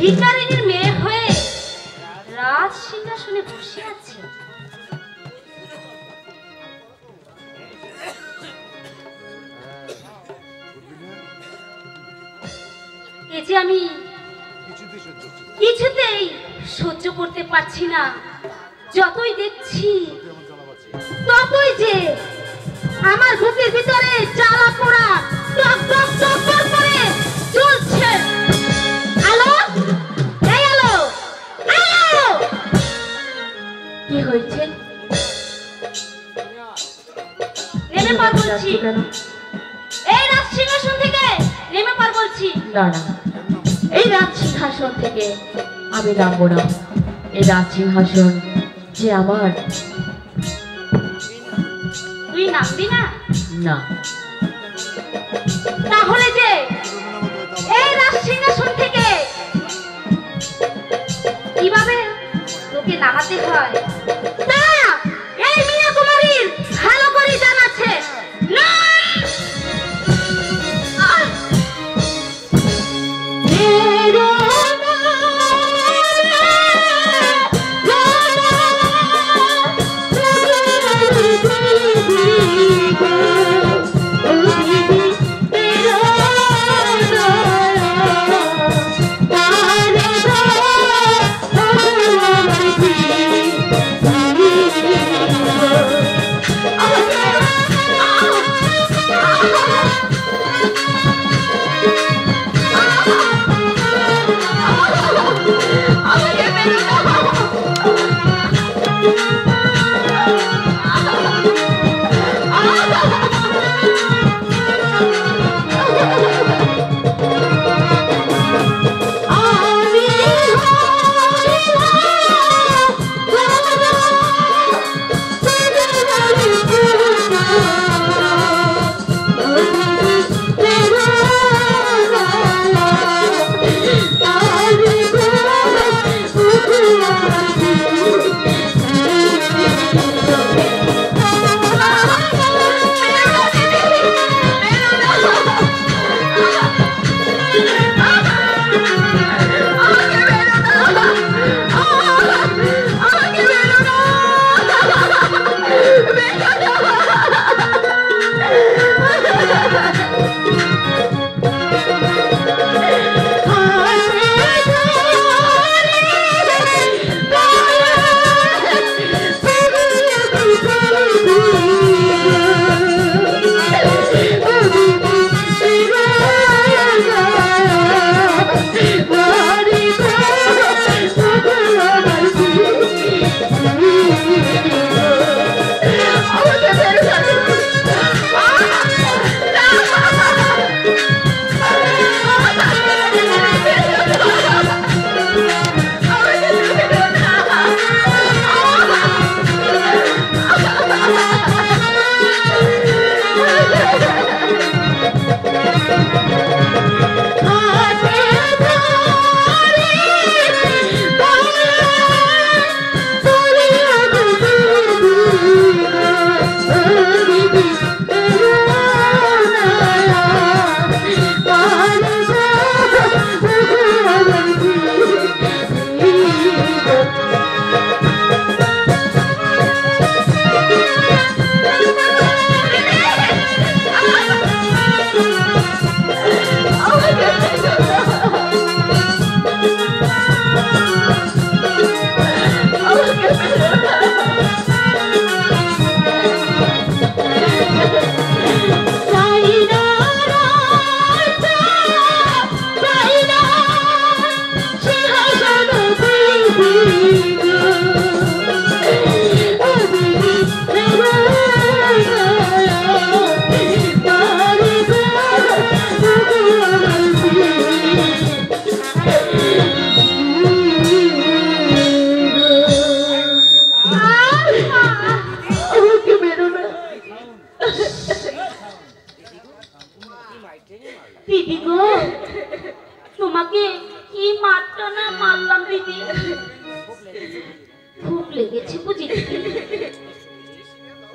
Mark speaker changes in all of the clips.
Speaker 1: ভিখারিনীর মেয়ে হয়ে রাজ সিংহাসনে বসে আছে। এ যে আমি কিছুতেই সহ্য করতে পারছি না। যতই দেখছি ততই যে আমার বুকের ভিতরে জ্বালা পোড়া টক টক টক টক করে চলছে। আলো, এই আলো, আলো, কি হয়েছে? নেমে পড় বলছি। এই রাজ সিংহাসন থেকে নেমে পড় বলছি।
Speaker 2: না না, এই রাজ সিংহাসন থেকে আমি নামবো না। এই রাজ সিংহাসন যে আমার।
Speaker 1: তুই নামবি না?
Speaker 2: না।
Speaker 1: তাহলে যে এই রাজ সিংহাসন থেকে কিভাবে তোকে নামাতে হয় তা এই মিয়া কুমারীর ভালো করে জানা আছে। না! দিদি গো, তোমাকে কি মারটা না মারলাম দিদি। খুব লেগেছে বুঝি দিদি।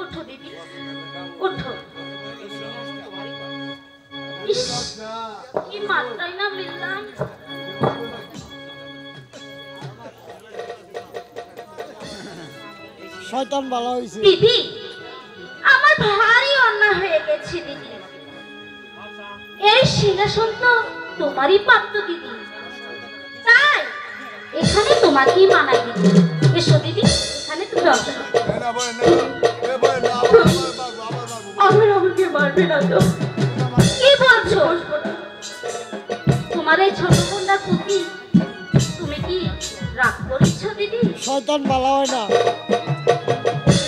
Speaker 1: ওঠো দিদি, ওঠো। ইস, কি মারটাই না মিললাম।
Speaker 3: শয়তান ভালো হয়েছে
Speaker 1: দিদি, আমার ভারী অন্যায় হয়ে গেছে দিদি। এই সিংহাসন তো তোমারই প্রাপ্ত দিদি, তাই এখানে তোমাকেই মানাই দিদি। এসো দিদি, এখানে তুমি বসো।
Speaker 2: আমার আমাকে মারবে না তো?
Speaker 1: কি বলছো? তোমার এই ছোট বোনটা পুতি, তুমি কি রাগ করেছ দিদি?
Speaker 3: শয়তান ভালো হয় না।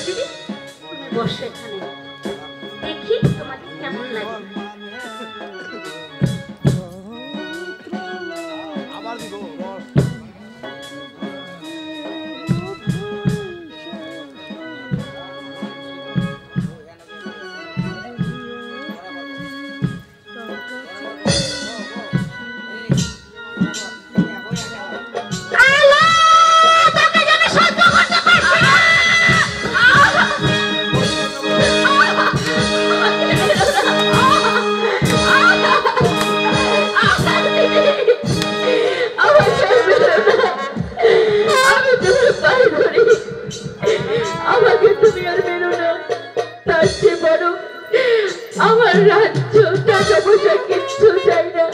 Speaker 1: দিদি, তুমি বসো এখানে, দেখি তোমাকে কেমন লাগে।
Speaker 2: আমার রাজ্য টাকা পয়সা কিচ্ছু চাই না,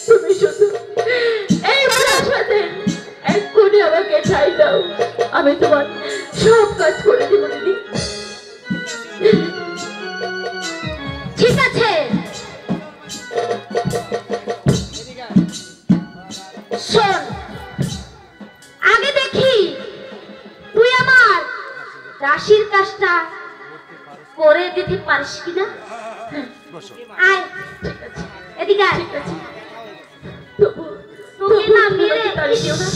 Speaker 2: তুমি শুধু এই প্রাসাদের এক কোণে আমাকে ঠাই দাও, আমি তোমার সব কাজ করে দেবো দিদি।
Speaker 1: ঠিক আছে, শোন, আগে দেখি তুই আমার রাশির কাজটা করে দিতে পারিস কিনা। আয়, এদিকে আয়।
Speaker 2: ঠিক আছে,
Speaker 1: তোকে না মেরে
Speaker 2: তাড়ি দিও না।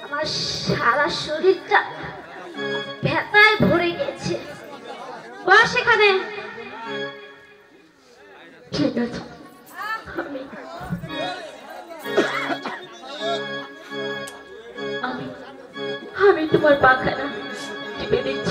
Speaker 1: আমার সারা শরীরটা ব্যথায় ভরে গেছে। বস এখানে।
Speaker 2: ঠিক আছে, আমি আমি আমি তোমার পাখানা টিপে দিচ্ছি।